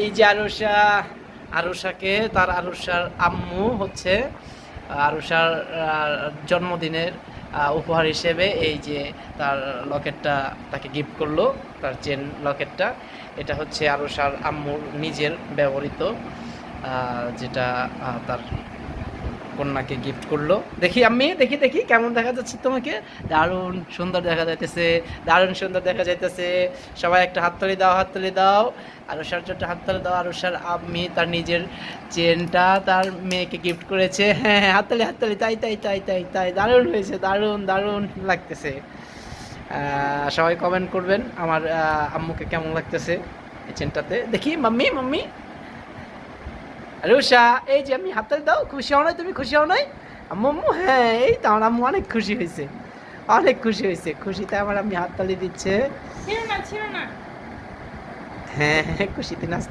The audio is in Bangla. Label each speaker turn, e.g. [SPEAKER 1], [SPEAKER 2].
[SPEAKER 1] এই যে আরুষাকে তার আরুষার আম্মু হচ্ছে আরুষার জন্মদিনের উপহার হিসেবে এই যে তার লকেটটা তাকে গিফট করলো, তার চেন লকেটটা। এটা হচ্ছে আরুষার আম্মুর নিজের ব্যবহৃত, যেটা তার কন্যাকে গিফট করলো। দেখি আম্মি, দেখি দেখি কেমন দেখা যাচ্ছে তোমাকে। দারুণ সুন্দর দেখা যাইতেছে, দারুণ সুন্দর দেখা যাইতেছে। সবাই একটা হাততালি দাও, হাততালি দাও। আরুষার জন্য হাততালি দাও। আরুষার আম্মি তার নিজের চেনটা তার মেয়েকে গিফট করেছে। হ্যাঁ হ্যাঁ, হাততালি হাততালি, তাই তাই তাই তাই তাই, দারুণ হয়েছে, দারুণ দারুণ লাগতেছে। সবাই কমেন্ট করবেন আমার আম্মুকে কেমন লাগতেছে এই চেনটাতে। দেখি মাম্মি, মাম্মি রুষা, এই যে আমি হাততালি দাও। খুশি হও নাই তুমি? খুশি হও নাই আম্মু? আম্মু হ্যাঁ, এই তো আমার আম্মু অনেক খুশি হয়েছে, অনেক খুশি হয়েছে। খুশিতে আমার আম্মি হাততালি দিচ্ছে।
[SPEAKER 2] ছিল না
[SPEAKER 1] হ্যাঁ হ্যাঁ, খুশিতে নাচতে